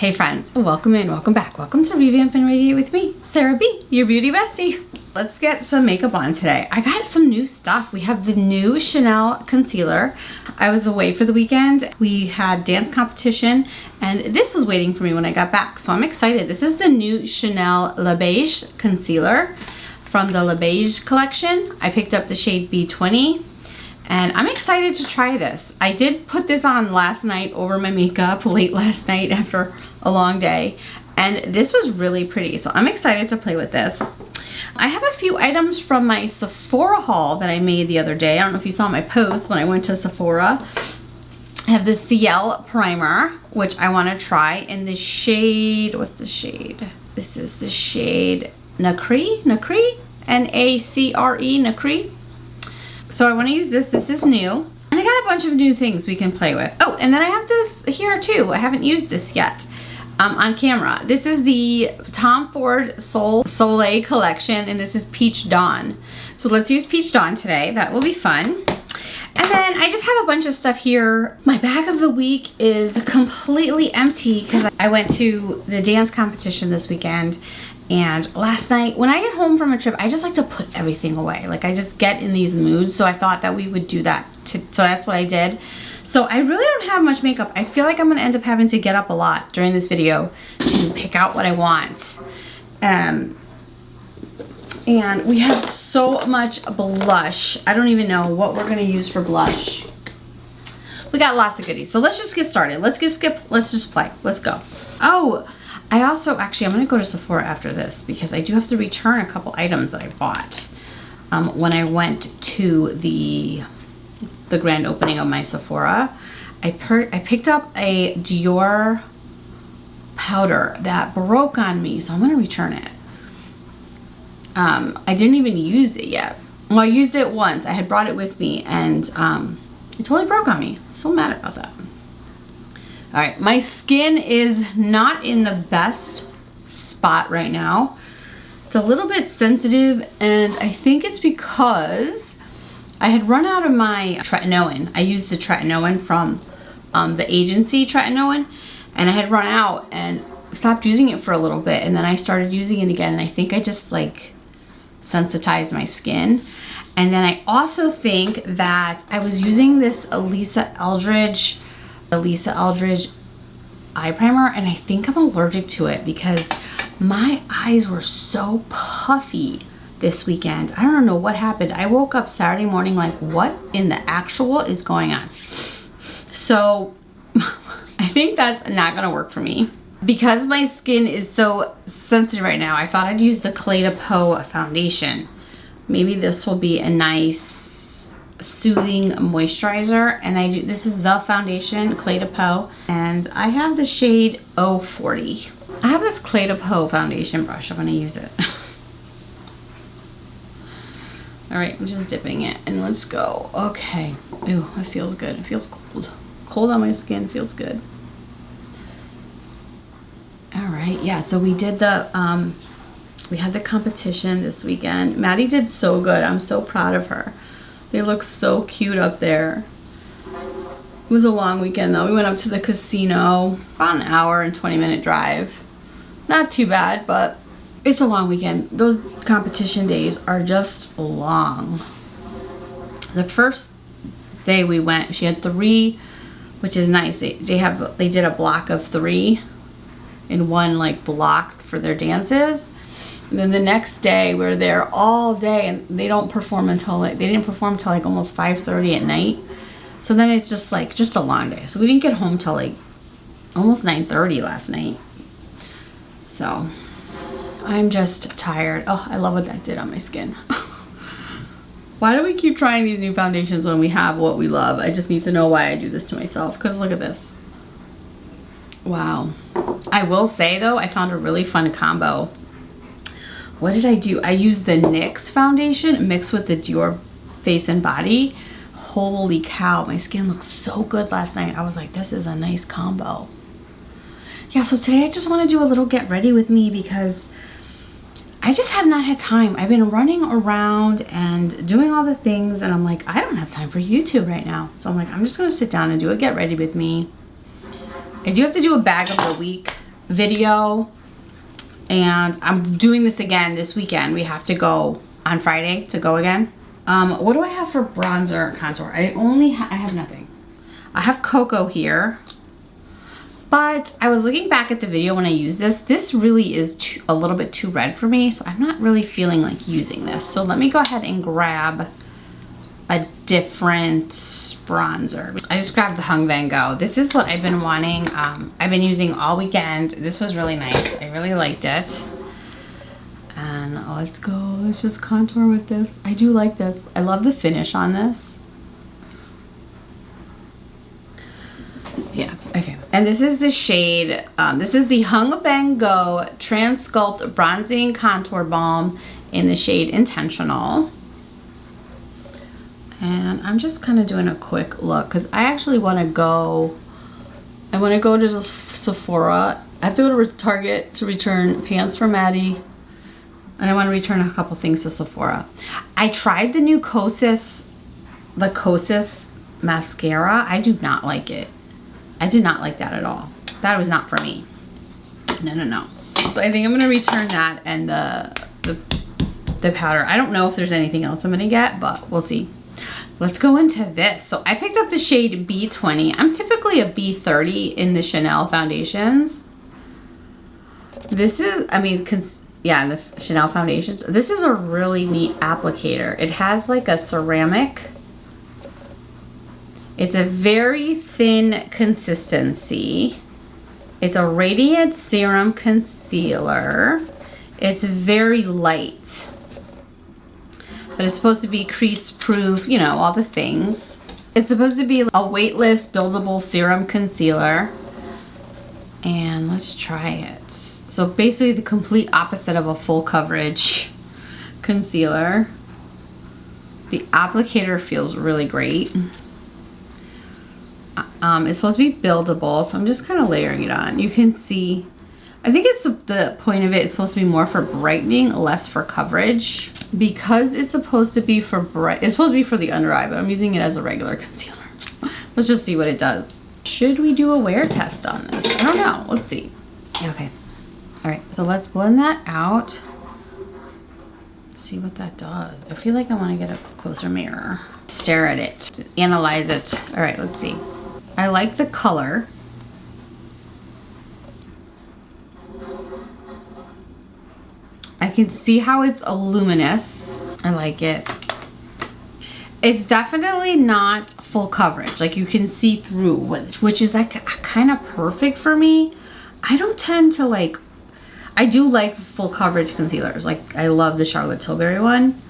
Hey friends, welcome in, welcome back. Welcome to Revamp Radiate with me, Sara B, your beauty bestie. Let's get some makeup on today. I got some new stuff. We have the new Chanel concealer. I was away for the weekend. We had dance competition and this was waiting for me when I got back. So I'm excited. This is the new Chanel Les Beiges concealer from the Les Beiges collection. I picked up the shade B20. And I'm excited to try this. I did put this on last night over my makeup, late last night after a long day. And this was really pretty, so I'm excited to play with this. I have a few items from my Sephora haul that I made the other day. I don't know if you saw my post when I went to Sephora. I have the Ciele Primer, which I want to try in the shade, what's the shade? This is the shade Nacre, N-A-C-R-E, Nacre. So I want to use this. This is new. And I got a bunch of new things we can play with. Oh, and then I have this here too. I haven't used this yet on camera. This is the Tom Ford Soleil collection, and this is Peach Dawn. So let's use Peach Dawn today. That will be fun. And then I just have a bunch of stuff here. My bag of the week is completely empty because I went to the dance competition this weekend. And last night, when I get home from a trip, I just like to put everything away. Like I just get in these moods. So I thought that we would do that. So that's what I did. So I really don't have much makeup. I feel like I'm gonna end up having to get up a lot during this video to pick out what I want. And we have so much blush. I don't even know what we're gonna use for blush. We got lots of goodies. So let's just get started. Let's just play. Let's go. Oh, I also, actually, I'm going to go to Sephora after this because I do have to return a couple items that I bought when I went to the grand opening of my Sephora. I picked up a Dior powder that broke on me, so I'm going to return it. I didn't even use it yet. Well, I used it once. I had brought it with me, and it totally broke on me. So mad about that. All right, my skin is not in the best spot right now. It's a little bit sensitive, and I think it's because I had run out of my tretinoin. I used the tretinoin from the agency tretinoin, and I had run out and stopped using it for a little bit, and then I started using it again, and I think I just like sensitized my skin. And then I also think that I was using this Elisa Eldridge eye primer, and I think I'm allergic to it because my eyes were so puffy this weekend. I don't know what happened. I woke up Saturday morning like, what in the actual is going on? So I think that's not gonna work for me. Because my skin is so sensitive right now, I thought I'd use the Clé de Peau foundation. Maybe this will be a nice soothing moisturizer, and this is the foundation, Clé de Peau, and I have the shade 040. I have this Clé de Peau foundation brush. I'm gonna use it. All right, I'm just dipping it, and let's go. Okay. Ooh, it feels good. It feels cold. Cold on my skin, feels good. All right, yeah, so we did we had the competition this weekend. Maddie did so good. I'm so proud of her. They look so cute up there. It was a long weekend though. We went up to the casino, about an hour and 20-minute drive. Not too bad, but it's a long weekend. Those competition days are just long. The first day we went, she had 3, which is nice. They did a block of 3 in one like block for their dances. And then the next day we were there all day, and they didn't perform until like almost 5:30 at night. So then it's just a long day. So we didn't get home till like almost 9:30 last night. So I'm just tired. Oh, I love what that did on my skin. Why do we keep trying these new foundations when we have what we love? I just need to know why I do this to myself, because look at this. Wow. I will say though, I found a really fun combo. What did I do? I used the NYX foundation mixed with the Dior Face and Body. Holy cow, my skin looked so good last night. I was like, this is a nice combo. Yeah, so today I just want to do a little get ready with me because I just have not had time. I've been running around and doing all the things, and I'm like, I don't have time for YouTube right now. So I'm like, I'm just going to sit down and do a get ready with me. I do have to do a bag of the week video, and I'm doing this again this weekend. We have to go on Friday to go again. What do I have for bronzer contour? I have nothing. I have cocoa here, but I was looking back at the video when I used this. This really is a little bit too red for me, so I'm not really feeling like using this. So let me go ahead and grab a different bronzer. I just grabbed the Hung Van Gogh. This is what I've been wanting. I've been using all weekend. This was really nice. I really liked it. And let's go. Let's just contour with this. I do like this. I love the finish on this. Yeah, okay. And this is the shade, this is the Hung Van Gogh Trans Sculpt Bronzing Contour Balm in the shade Intentional. And I'm just kind of doing a quick look because I actually want to go, to Sephora. I have to go to Target to return pants for Maddie. And I want to return a couple things to Sephora. I tried the new Kosas mascara. I do not like it. I did not like that at all. That was not for me. No. But I think I'm gonna return that and the powder. I don't know if there's anything else I'm gonna get, but we'll see. Let's go into this. So I picked up the shade B20. I'm typically a B30 in the Chanel foundations. This is, yeah, the Chanel foundations. This is a really neat applicator. It has like a ceramic. It's a very thin consistency. It's a radiant serum concealer. It's very light. But it's supposed to be crease proof, you know, all the things. It's supposed to be a weightless buildable serum concealer. And let's try it. So basically the complete opposite of a full coverage concealer. The applicator feels really great. It's supposed to be buildable, so I'm just kind of layering it on. You can see, I think it's the point of it, it's supposed to be more for brightening, less for coverage. Because it's supposed to be for it's supposed to be for the under eye, but I'm using it as a regular concealer. Let's just see what it does. Should we do a wear test on this? I don't know. Let's see. Okay. All right, so let's blend that out. See what that does. I feel like I want to get a closer mirror. Stare at it, analyze it. All right, let's see. I like the color. I can see how it's luminous. I like it. It's definitely not full coverage. Like you can see through, which is like kind of perfect for me. I don't tend to like, I do like full coverage concealers. Like I love the Charlotte Tilbury one.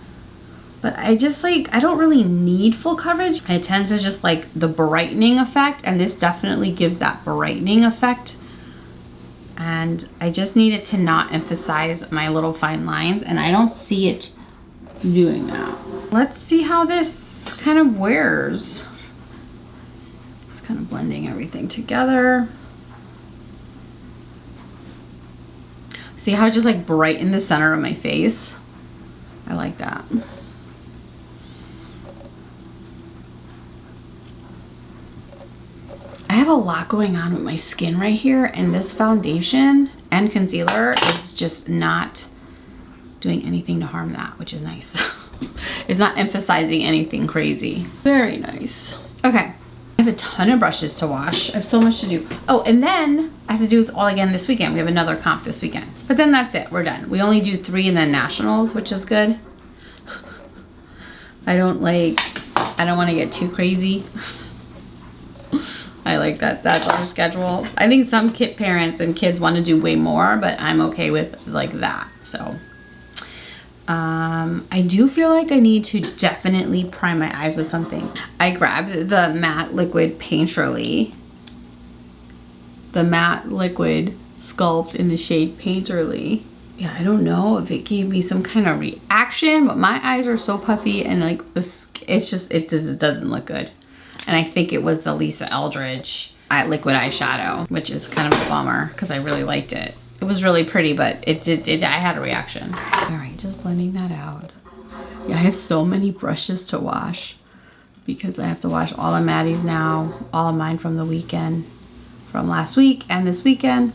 But I just like, I don't really need full coverage. I tend to just like the brightening effect, and this definitely gives that brightening effect. And I just needed to not emphasize my little fine lines, and I don't see it doing that. Let's see how this kind of wears. It's kind of blending everything together. See how it just like brightened the center of my face? I like that. I have a lot going on with my skin right here, and this foundation and concealer is just not doing anything to harm that, which is nice. It's not emphasizing anything crazy. Very nice. Okay, I have a ton of brushes to wash. I have so much to do. Oh, and then I have to do this all again this weekend. We have another comp this weekend. But then that's it, we're done. We only do 3 and then nationals, which is good. I don't want to get too crazy. I like that. That's our schedule. I think some parents and kids want to do way more, but I'm okay with like that. So I do feel like I need to definitely prime my eyes with something. I grabbed the matte liquid Painterly. The matte liquid sculpt in the shade Painterly. Yeah, I don't know if it gave me some kind of reaction, but my eyes are so puffy and like it just doesn't look good. And I think it was the Lisa Eldridge liquid eyeshadow, which is kind of a bummer because I really liked it. It was really pretty, but I had a reaction. All right, just blending that out. Yeah, I have so many brushes to wash because I have to wash all of Maddie's now, all of mine from the weekend, from last week and this weekend.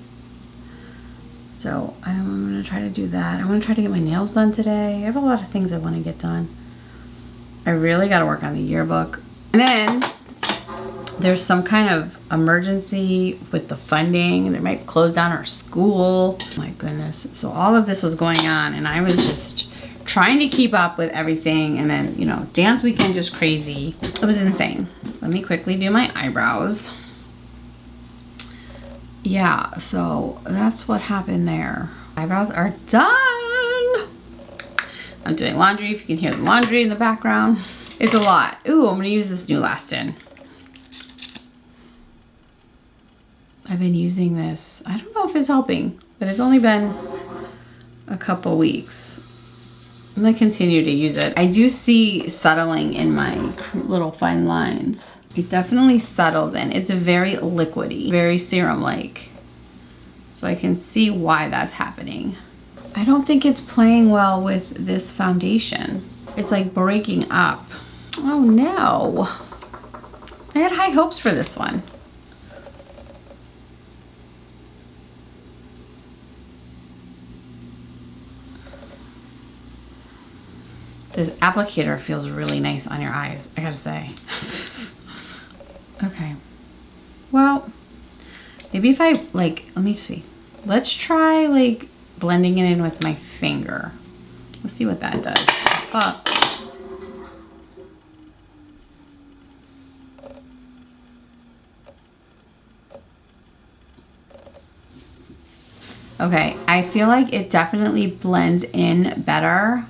So I'm gonna try to do that. I'm gonna try to get my nails done today. I have a lot of things I wanna get done. I really gotta work on the yearbook. And then there's some kind of emergency with the funding. They might close down our school. Oh my goodness. So all of this was going on and I was just trying to keep up with everything. And then, you know, dance weekend just crazy. It was insane. Let me quickly do my eyebrows. Yeah, so that's what happened there. Eyebrows are done. I'm doing laundry, if you can hear the laundry in the background. It's a lot. Ooh, I'm gonna use this new Last-In. I've been using this. I don't know if it's helping, but it's only been a couple weeks. I'm gonna continue to use it. I do see settling in my little fine lines. It definitely settles in. It's very liquidy, very serum-like. So I can see why that's happening. I don't think it's playing well with this foundation. It's like breaking up. Oh no. I had high hopes for this one. This applicator feels really nice on your eyes, I gotta say. Okay. Well, maybe if I, like, let me see. Let's try, like, blending it in with my finger. Let's see what that does. Okay, I feel like it definitely blends in better,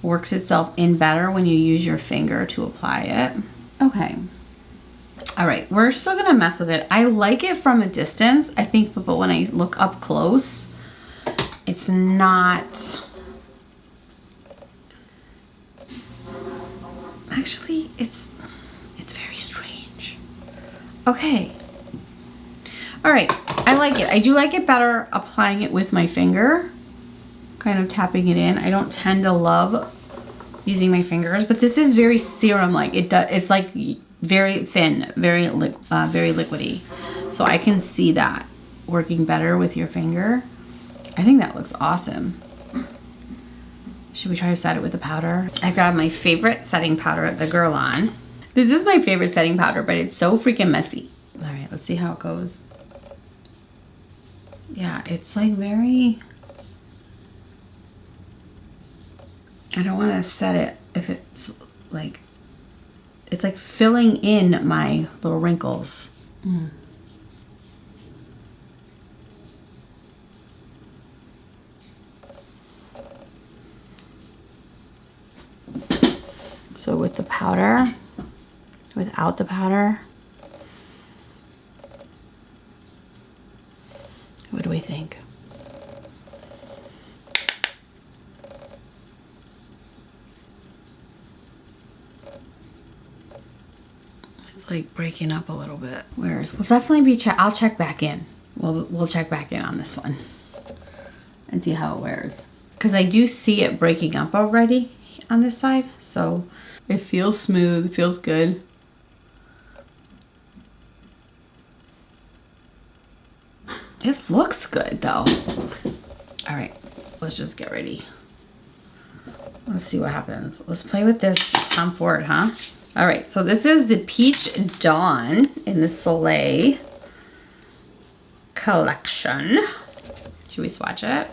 works itself in better when you use your finger to apply it. Okay. All right, we're still gonna mess with it. I like it from a distance, I think, but when I look up close, it's not. Actually, it's very strange. Okay. All right, I like it. I do like it better applying it with my finger, kind of tapping it in. I don't tend to love using my fingers, but this is very serum-like. It's like very thin, very liquidy. So I can see that working better with your finger. I think that looks awesome. Should we try to set it with a powder? I grabbed my favorite setting powder at the Guerlain. This is my favorite setting powder, but it's so freaking messy. All right, let's see how it goes. Yeah, it's like very, I don't want to set it if it's like filling in my little wrinkles. So with the powder, without the powder, what do we think? It's like breaking up a little bit. We'll definitely be I'll check back in. We'll check back in on this one and see how it wears. Because I do see it breaking up already on this side, so it feels smooth, it feels good. It looks good though. All right, let's just get ready. Let's see what happens. Let's play with this Tom Ford, huh? All right, so this is the Peach Dawn in the Soleil collection. Should we swatch it?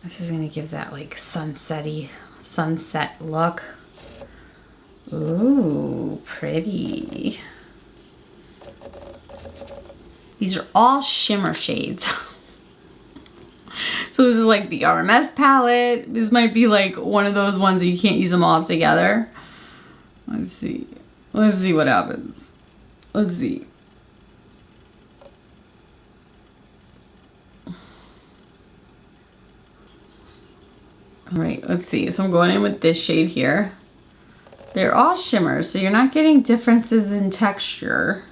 This is gonna give that like sunset look. Ooh, pretty. These are all shimmer shades. So this is like the RMS palette. This might be like one of those ones that you can't use them all together. Let's see. Let's see what happens. Let's see. All right, let's see. So I'm going in with this shade here. They're all shimmers, so you're not getting differences in texture.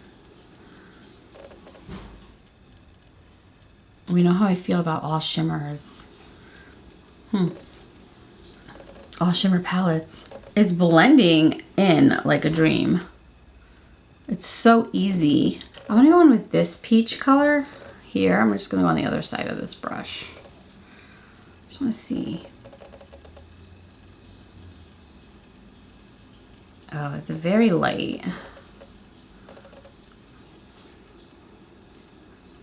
We know how I feel about all shimmers. All shimmer palettes. It's blending in like a dream. It's so easy. I'm gonna go in with this peach color here. I'm just gonna go on the other side of this brush. want to see. Oh, it's very light.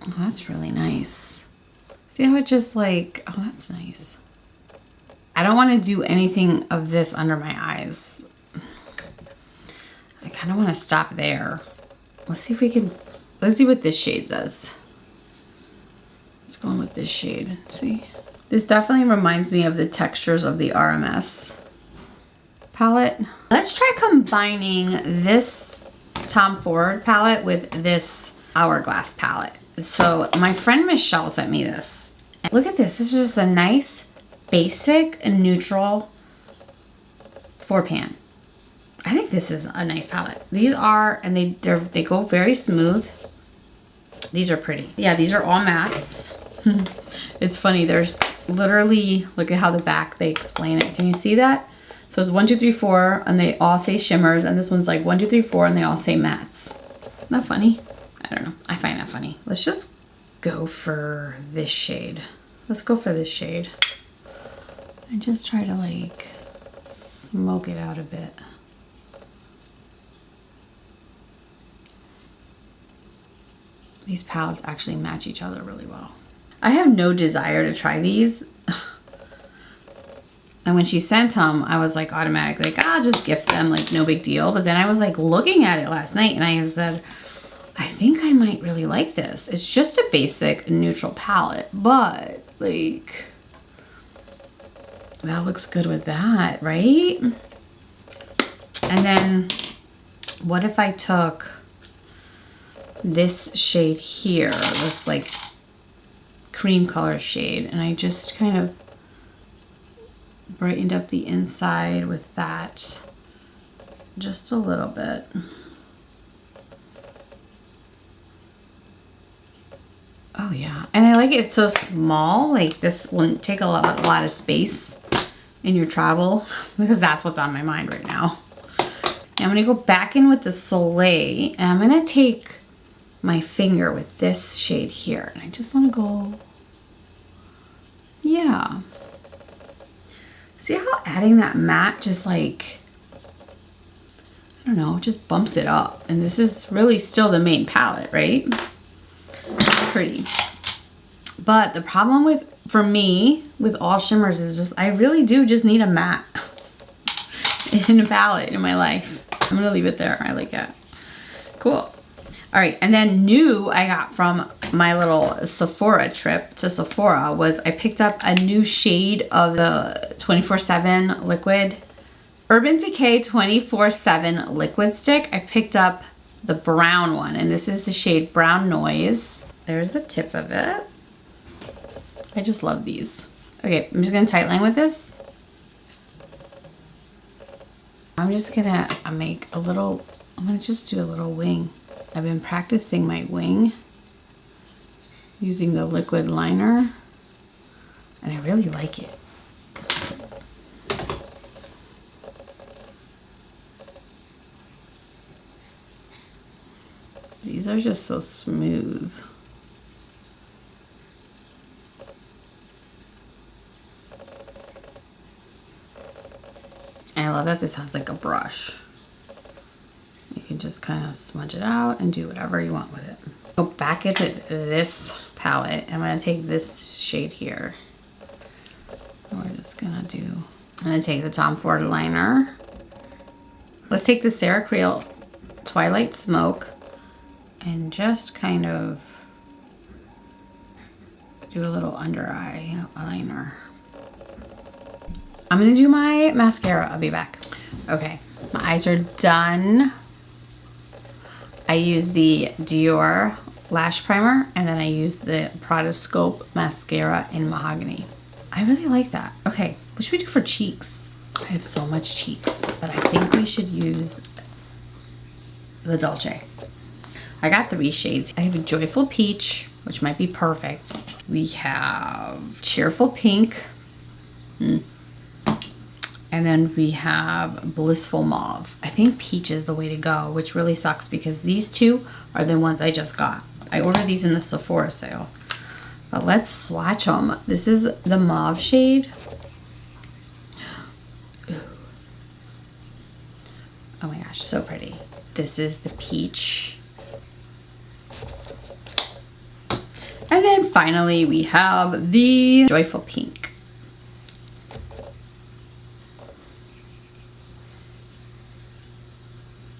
Oh, that's really nice. See how it just like, oh, that's nice. I don't want to do anything of this under my eyes. I kind of want to stop there. Let's see if we can, let's see what this shade does. Let's go in with this shade. See? This definitely reminds me of the textures of the RMS palette. Let's try combining this Tom Ford palette with this Hourglass palette. So my friend Michelle sent me this. And look at this. This is just a nice, basic and neutral 4-pan. I think this is a nice palette. These are, and they go very smooth. These are pretty. Yeah, these are all mattes. It's funny. There's literally, look at how the back they explain it. Can you see that? So it's 1, 2, 3, 4, and they all say shimmers, and this one's like 1, 2, 3, 4, and they all say mattes. Isn't that funny? I don't know. I find that funny. Let's just go for this shade. Let's go for this shade. And just try to like smoke it out a bit. These palettes actually match each other really well. I have no desire to try these. And when she sent them, I was like automatically like, I'll just gift them, like no big deal. But then I was like looking at it last night and I said, I think I might really like this. It's just a basic neutral palette, but like, that looks good with that, right? And then what if I took this shade here, this like cream color shade, and I just kind of brightened up the inside with that just a little bit. Oh yeah, and I like it so small. Like this wouldn't take a lot of space in your travel because that's what's on my mind right now. And I'm gonna go back in with the Soleil and I'm gonna take my finger with this shade here. And I just wanna go, yeah. See how adding that matte just like, I don't know, just bumps it up. And this is really still the main palette, right? Pretty. But the problem with, for me, with all shimmers is just, I really do just need a matte in a palette in my life. I'm gonna leave it there. I like it. Cool. All right, and then new I got from my little Sephora trip to Sephora was I picked up a new shade of the 24/7 liquid Urban Decay 24/7 liquid stick. I picked up the brown one, and this is the shade Brown Noise. There's the tip of it. I just love these. Okay, I'm just gonna tightline with this. I'm just gonna make a little, I'm gonna just do a little wing. I've been practicing my wing using the liquid liner, and I really like it. These are just so smooth. And I love that this has like a brush. You can just kind of smudge it out and do whatever you want with it. Go back into this palette. I'm gonna take this shade here. And we're just gonna do, I'm gonna take the Tom Ford liner. Let's take the Sarah Creel Twilight Smoke and just kind of do a little under eye liner. I'm gonna do my mascara. I'll be back. Okay, my eyes are done. I use the Dior lash primer, and then I use the Prada Scope mascara in Mahogany. I really like that. Okay, what should we do for cheeks? I have so much cheeks, but I think we should use the Dolce. I got 3 shades. I have a Joyful Peach, which might be perfect. We have Cheerful Pink. And then we have Blissful Mauve. I think peach is the way to go, which really sucks because these two are the ones I just got. I ordered these in the Sephora sale. But let's swatch them. This is the mauve shade. Ooh. Oh my gosh, so pretty. This is the peach. And then finally we have the joyful pink.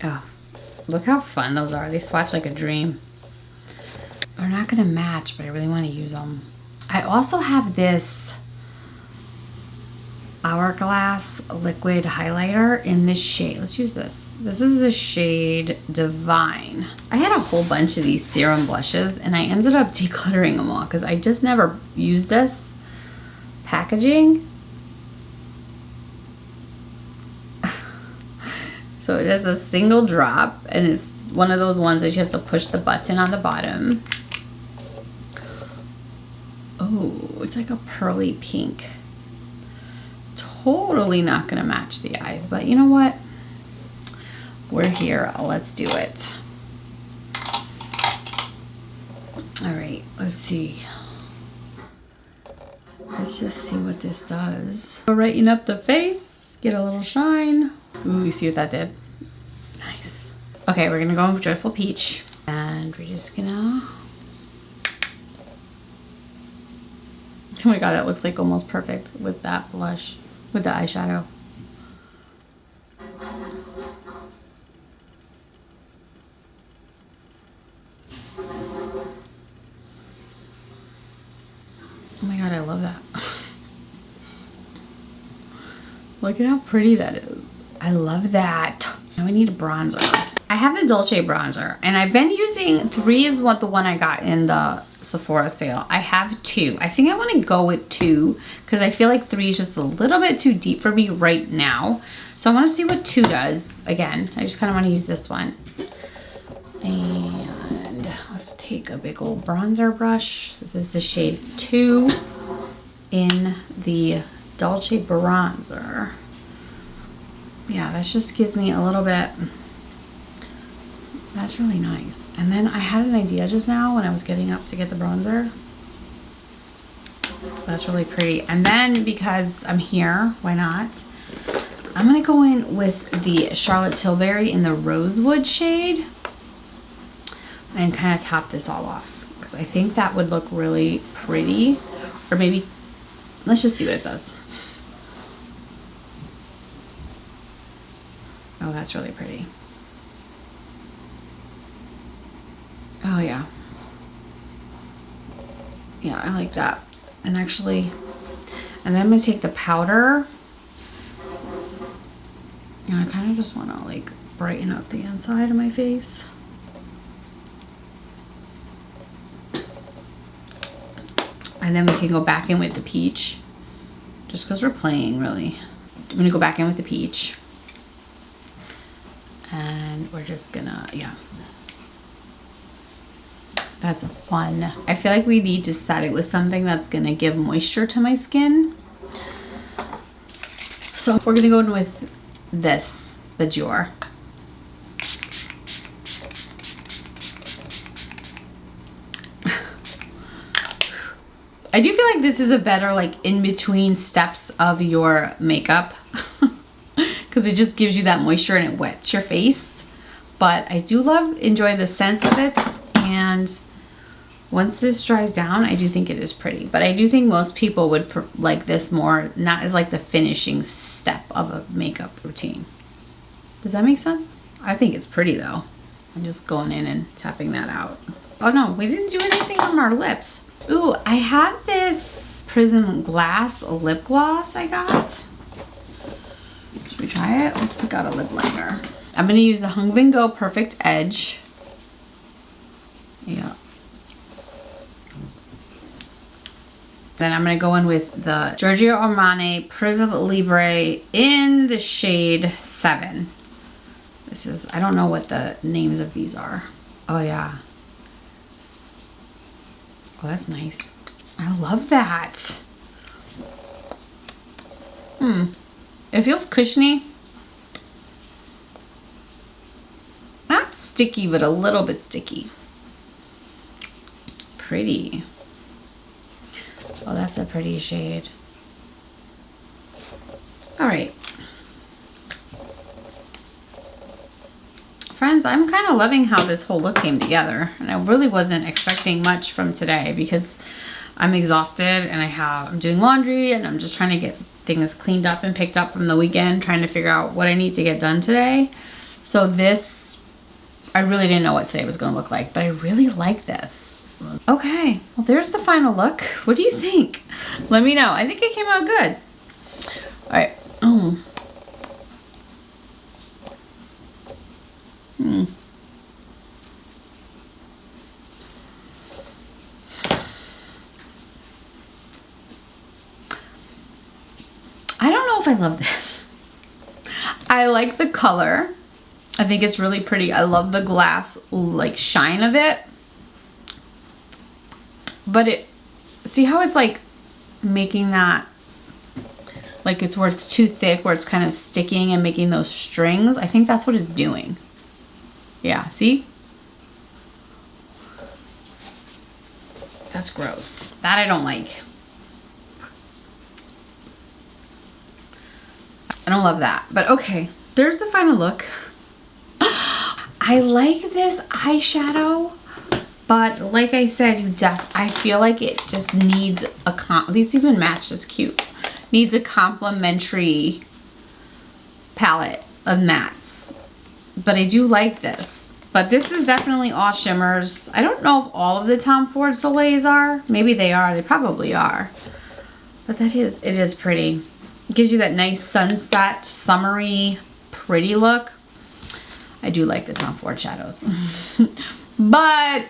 Oh, look how fun those are. They swatch like a dream. They're not gonna match, but I really want to use them. I also have this Hourglass liquid highlighter in this shade. Let's use this. This is the shade Divine. I had a whole bunch of these serum blushes and I ended up decluttering them all because I just never used this packaging. So it is a single drop and it's one of those ones that you have to push the button on the bottom. Oh, it's like a pearly pink. Totally not gonna match the eyes, but you know what? We're here, let's do it. All right, let's see. Let's just see what this does. Brighten up the face, get a little shine. Ooh, you see what that did? Nice. Okay, we're gonna go with Joyful Peach and we're just gonna, oh my God, it looks like almost perfect with that blush. With the eyeshadow. Oh my God, I love that. Look at how pretty that is. I love that. Now we need a bronzer. I have the Dolce bronzer and I've been using 3 is what the one I got in the Sephora sale. I have 2. I think I want to go with 2 because I feel like 3 is just a little bit too deep for me right now. So I want to see what 2 does. Again, I just kind of want to use this one. And let's take a big old bronzer brush. This is the shade 2 in the Dolce bronzer. Yeah, this just gives me a little bit. That's really nice. And then I had an idea just now when I was getting up to get the bronzer. That's really pretty. And then because I'm here, why not? I'm gonna go in with the Charlotte Tilbury in the Rosewood shade and kind of top this all off because I think that would look really pretty. Or maybe, let's just see what it does. Oh, that's really pretty. Oh yeah. Yeah, I like that. And actually, and then I'm gonna take the powder. And I kind of just want to like brighten up the inside of my face. And then we can go back in with the peach. Just because we're playing, really. I'm gonna go back in with the peach. And we're just gonna, yeah. That's fun. I feel like we need to set it with something that's gonna give moisture to my skin. So we're gonna go in with this, the Dior. I do feel like this is a better like in between steps of your makeup because it just gives you that moisture and it wets your face. But I do enjoy the scent of it, and once this dries down, I do think it is pretty. But I do think most people would like this more, not as like the finishing step of a makeup routine. Does that make sense? I think it's pretty though. I'm just going in and tapping that out. Oh no, we didn't do anything on our lips. Ooh, I have this Prism Glass lip gloss I got. Should we try it? Let's pick out a lip liner. I'm gonna use the Hung Bingo Perfect Edge. Yeah. Then I'm gonna go in with the Giorgio Armani Prism Libre in the shade 7. This is, I don't know what the names of these are. Oh yeah. Oh, that's nice. I love that. It feels cushiony. Not sticky, but a little bit sticky. Pretty. Oh, that's a pretty shade. All right. Friends, I'm kind of loving how this whole look came together. And I really wasn't expecting much from today because I'm exhausted and I'm doing laundry and I'm just trying to get things cleaned up and picked up from the weekend, trying to figure out what I need to get done today. So this, I really didn't know what today was going to look like, but I really like this. Okay, well, there's the final look. What do you think? Let me know. I think it came out good. All right. Oh. I don't know if I love this. I like the color. I think it's really pretty. I love the glass like shine of it. But see how it's like making that, like it's where it's too thick, where it's kind of sticking and making those strings. I think that's what it's doing. Yeah, see? That's gross. That I don't like. I don't love that, but okay. There's the final look. I like this eyeshadow, but like I said, I feel like it just needs these even match, it's cute. Needs a complementary palette of mattes. But I do like this. But this is definitely all shimmers. I don't know if all of the Tom Ford Soleils are. Maybe they are. They probably are. But it is pretty. It gives you that nice sunset, summery, pretty look. I do like the Tom Ford shadows. But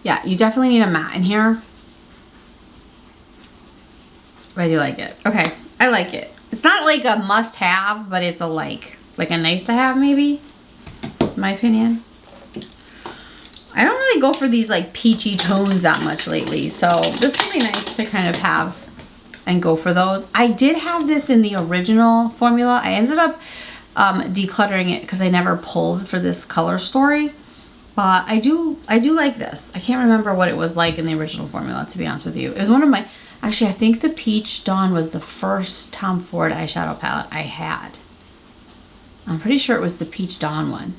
yeah, you definitely need a matte in here. But I do like it. Okay, I like it. It's not like a must-have, but it's a like a nice-to-have maybe, in my opinion. I don't really go for these like peachy tones that much lately, so this would be nice to kind of have and go for those. I did have this in the original formula. I ended up decluttering it because I never pulled for this color story, but I do like this. I can't remember what it was like in the original formula, to be honest with you. It was one of my, actually I think the Peach Dawn was the first Tom Ford eyeshadow palette I had. I'm pretty sure it was the Peach Dawn one.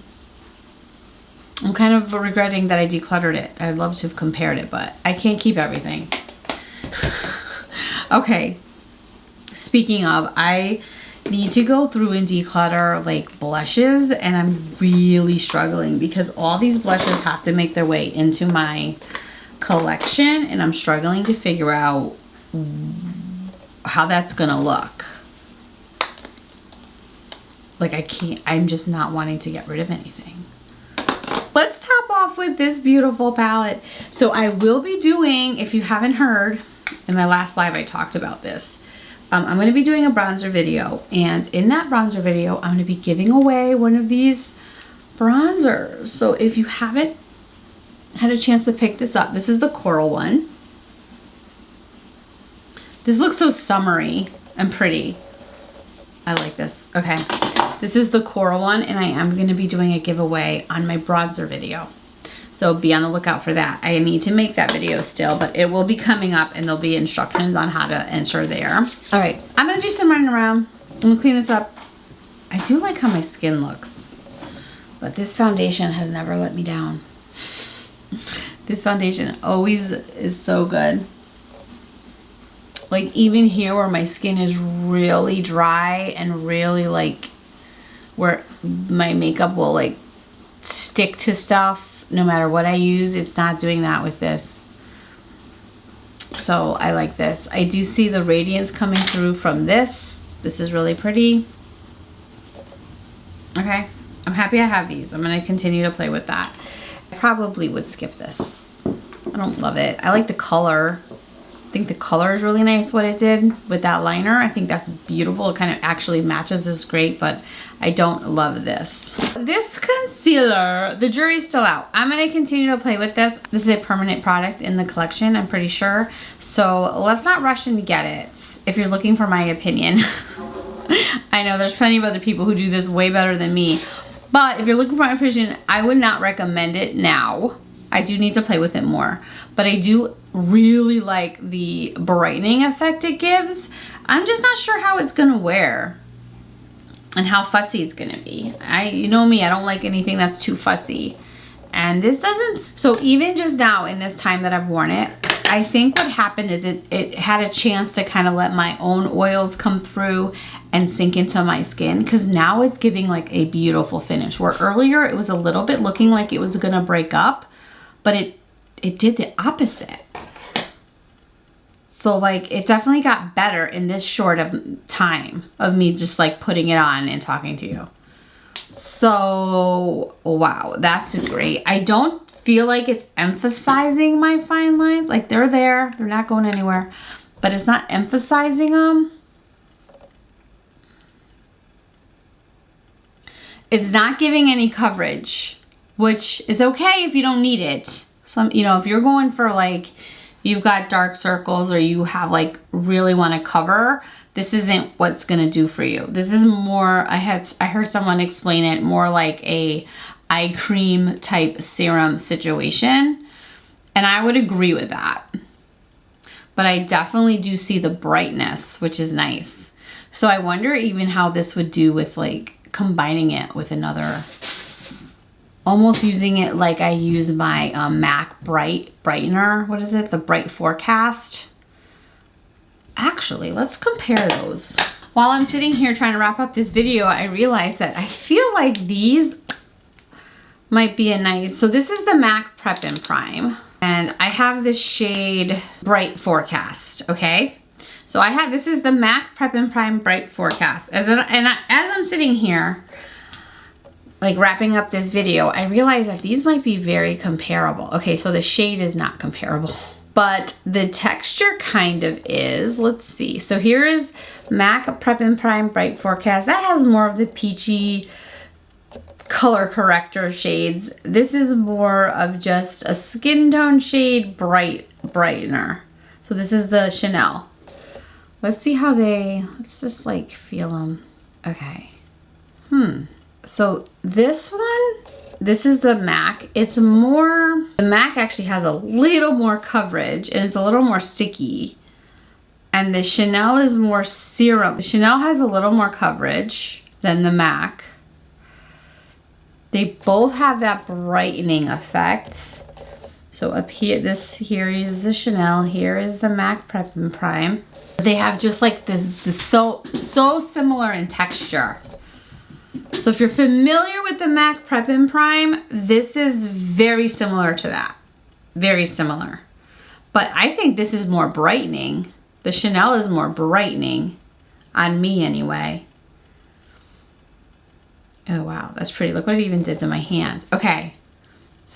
I'm kind of regretting that I decluttered it. I'd love to have compared it, but I can't keep everything. Okay, speaking of, I need to go through and declutter like blushes, and I'm really struggling because all these blushes have to make their way into my collection, and I'm struggling to figure out how that's gonna look. Like I'm just not wanting to get rid of anything. Let's top off with this beautiful palette. So I will be doing, if you haven't heard, in my last live I talked about this. I'm going to be doing a bronzer video, and in that bronzer video I'm going to be giving away one of these bronzers. So if you haven't had a chance to pick this up, this is the coral one. This looks so summery and pretty. I like this. Okay, this is the coral one, and I am going to be doing a giveaway on my bronzer video. So be on the lookout for that. I need to make that video still, but it will be coming up, and there'll be instructions on how to enter there. All right, I'm going to do some running around. I'm going to clean this up. I do like how my skin looks, but this foundation has never let me down. This foundation always is so good. Like even here where my skin is really dry and really like where my makeup will like stick to stuff no matter what I use, it's not doing that with this. So I like this. I do see the radiance coming through from this. This is really pretty. Okay, I'm happy I have these. I'm going to continue to play with that. I probably would skip this. I don't love it. I like the color. I think the color is really nice what it did with that liner. I think that's beautiful. It kind of actually matches this great, but I don't love this. This concealer, the jury's still out. I'm going to continue to play with this. This is a permanent product in the collection, I'm pretty sure. So let's not rush and get it if you're looking for my opinion. I know there's plenty of other people who do this way better than me. But if you're looking for my opinion, I would not recommend it now. I do need to play with it more. But I do really like the brightening effect it gives. I'm just not sure how it's gonna wear and how fussy it's gonna be. You know me, I don't like anything that's too fussy. And this doesn't, so even just now in this time that I've worn it, I think what happened is it had a chance to kind of let my own oils come through and sink into my skin, because now it's giving like a beautiful finish, where earlier it was a little bit looking like it was gonna break up, but it did the opposite. So like it definitely got better in this short of time of me just like putting it on and talking to you. So wow, that's great. I don't feel like it's emphasizing my fine lines. Like they're there, they're not going anywhere, but it's not emphasizing them. It's not giving any coverage, which is okay if you don't need it. Some, you know, if you're going for like, you've got dark circles or you have like really want to cover, this isn't what's gonna do for you. This is more, I heard someone explain it more like a eye cream type serum situation. And I would agree with that. But I definitely do see the brightness, which is nice. So I wonder even how this would do with like combining it with another, almost using it like I use my MAC Brightener. What is it? The Bright Forecast. Actually, let's compare those. While I'm sitting here trying to wrap up this video, I realized that I feel like these might be a nice, so this is the MAC Prep and Prime, and I have this shade Bright Forecast, okay? So I have, this is the MAC Prep and Prime Bright Forecast. As I'm sitting here, like wrapping up this video, I realize that these might be very comparable. Okay, so the shade is not comparable, but the texture kind of is. Let's see. So here is MAC Prep and Prime Bright Forecast. That has more of the peachy color corrector shades. This is more of just a skin tone shade brightener. So this is the Chanel. Let's see how let's just like feel them. Okay. So this one, this is the MAC. It's more, the MAC actually has a little more coverage and it's a little more sticky. And the Chanel is more serum. The Chanel has a little more coverage than the MAC. They both have that brightening effect. So up here, this here is the Chanel, here is the MAC Prep and Prime. They have just like this so similar in texture. So if you're familiar with the MAC Prep and Prime, this is very similar to that. Very similar. But I think this is more brightening. The Chanel is more brightening on me anyway. Oh wow, that's pretty. Look what it even did to my hands. Okay.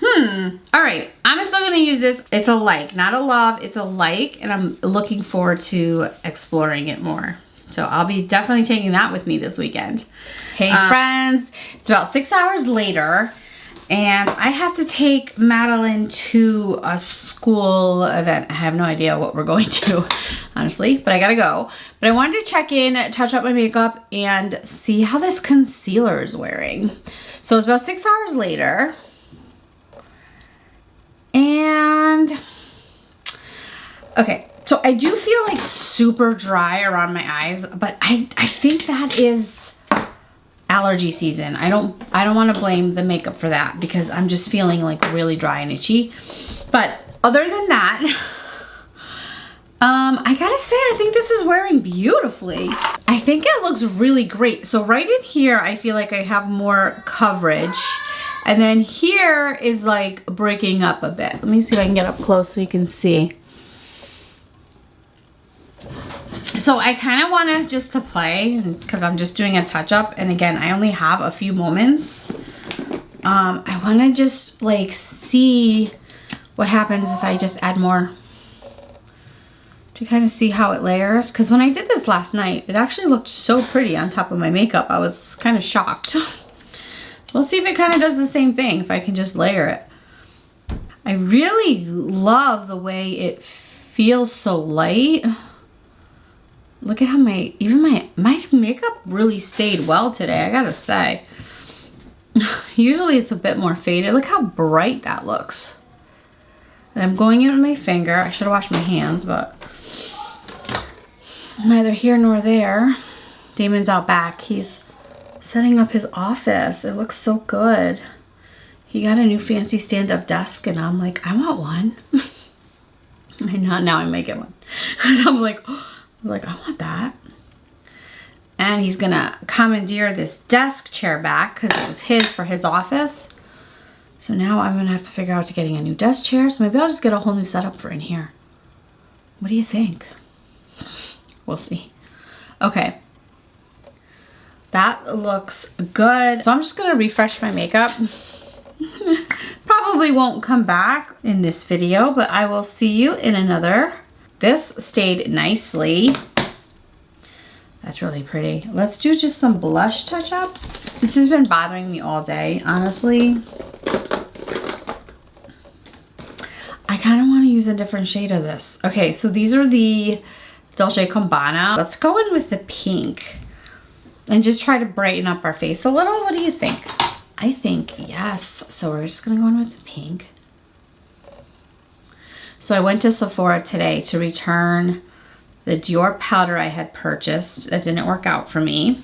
All right, I'm still gonna use this. It's a like, not a love, it's a like, and I'm looking forward to exploring it more. So I'll be definitely taking that with me this weekend. Hey friends, it's about 6 hours later and I have to take Madeline to a school event. I have no idea what we're going to, honestly, but I gotta go. But I wanted to check in, touch up my makeup, and see how this concealer is wearing. So it's about 6 hours later. And, okay. So I do feel like super dry around my eyes, but I think that is allergy season. I don't want to blame the makeup for that because I'm just feeling like really dry and itchy. But other than that, I gotta say, I think this is wearing beautifully. I think it looks really great. So right in here, I feel like I have more coverage. And then here is like breaking up a bit. Let me see if I can get up close so you can see. So I kind of want to just to play because I'm just doing a touch up. And again, I only have a few moments. I want to just like see what happens if I just add more to kind of see how it layers. Because when I did this last night, it actually looked so pretty on top of my makeup. I was kind of shocked. We'll see if it kind of does the same thing, if I can just layer it. I really love the way it feels so light. Look at how even my makeup really stayed well today, I gotta say. Usually it's a bit more faded. Look how bright that looks. And I'm going in with my finger. I should have washed my hands, but neither here nor there. Damon's out back. He's setting up his office. It looks so good. He got a new fancy stand-up desk, and I'm like, I want one. And now I might get one. I'm like, I want that. And he's gonna commandeer this desk chair back because it was his for his office. So now I'm gonna have to figure out to getting a new desk chair. So maybe I'll just get a whole new setup for in here. What do you think? We'll see. Okay. That looks good. So I'm just gonna refresh my makeup. Probably won't come back in this video, but I will see you in another. This stayed nicely. That's really pretty. Let's do just some blush touch up. This has been bothering me all day, honestly. I kind of want to use a different shade of this. Okay, so these are the Dolce Gabbana. Let's go in with the pink and just try to brighten up our face a little. What do you think? I think yes. So we're just going to go in with the pink. So I went to Sephora today to return the Dior powder I had purchased. That didn't work out for me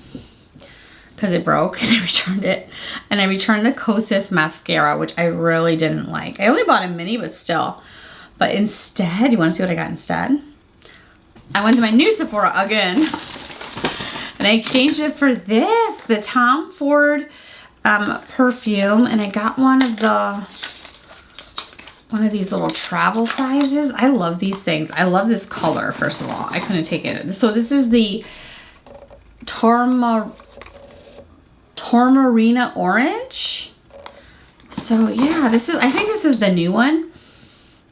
because it broke, and I returned it. And I returned the Kosas mascara, which I really didn't like. I only bought a mini, but still. But instead, you want to see what I got instead? I went to my new Sephora again. And I exchanged it for this, the Tom Ford perfume. And I got one of these little travel sizes. I love these things. I love this color, first of all. I couldn't take it. So this is the Tourmarina Orange. So yeah, I think this is the new one.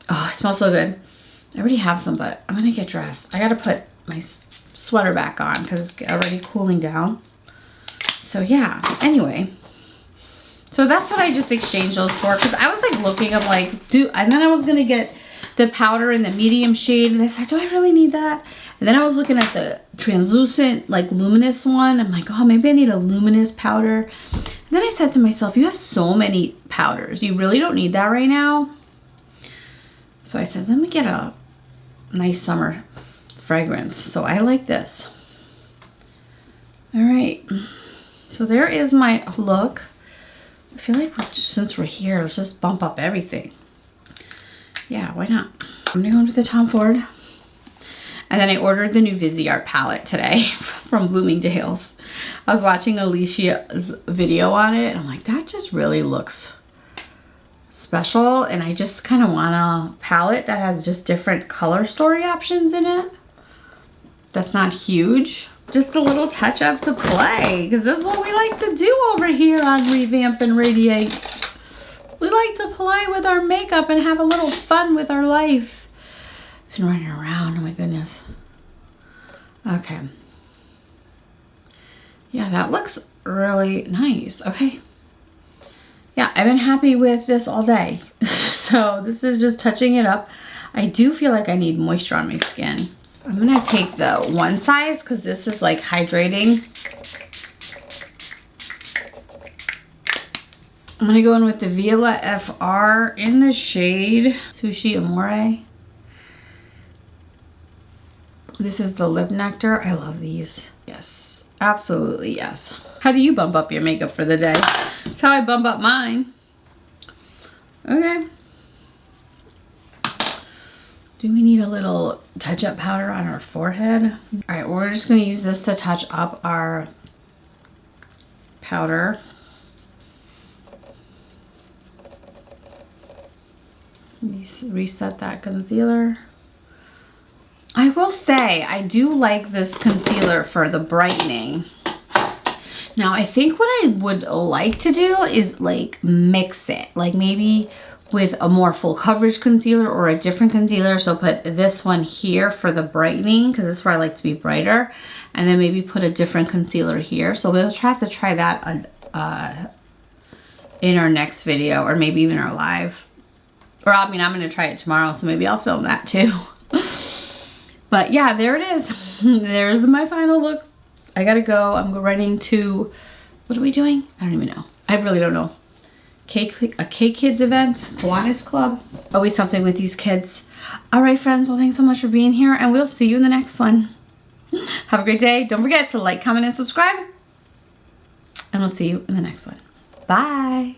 Oh, it smells so good. I already have some, but I'm gonna get dressed. I gotta put my sweater back on because it's already cooling down. So yeah, anyway. So that's what I just exchanged those for, because I was like looking, I'm like, and then I was gonna get the powder in the medium shade, and I said, do I really need that? And then I was looking at the translucent, like luminous one. I'm like, oh, maybe I need a luminous powder. And then I said to myself, you have so many powders. You really don't need that right now. So I said, let me get a nice summer fragrance. So I like this. All right. So there is my look. I feel like since we're here, let's just bump up everything. Yeah, why not? I'm gonna go in with the Tom Ford. And then I ordered the new Viseart palette today from Bloomingdale's. I was watching Alicia's video on it, and I'm like, that just really looks special. And I just kind of want a palette that has just different color story options in it. That's not huge. Just a little touch up to play, because that's what we like to do over here on Revamp and Radiate. We like to play with our makeup and have a little fun with our life. Been running around, oh my goodness. Okay. Yeah, that looks really nice. Okay. Yeah, I've been happy with this all day. So this is just touching it up. I do feel like I need moisture on my skin. I'm gonna take the one size because this is like hydrating. I'm gonna go in with the Viola FR in the shade Sushi Amore. This is the Lip Nectar. I love these. Yes, absolutely yes. How do you bump up your makeup for the day? That's how I bump up mine. Okay. Do we need a little touch-up powder on our forehead? All right, we're just gonna use this to touch up our powder. Reset that concealer. I will say, I do like this concealer for the brightening. Now, I think what I would like to do is like mix it. Like maybe with a more full coverage concealer or a different concealer. So put this one here for the brightening, because this is where I like to be brighter. And then maybe put a different concealer here. So we'll have to try that in our next video, or maybe even our live. Or I mean, I'm going to try it tomorrow, so maybe I'll film that too. But yeah, there it is. There's my final look. I gotta go. I'm running to, what are we doing? I don't even know. I really don't know. a K-Kids event, Kiwanis Club. Always something with these kids. All right, friends. Well, thanks so much for being here, and we'll see you in the next one. Have a great day. Don't forget to like, comment, and subscribe. And we'll see you in the next one. Bye.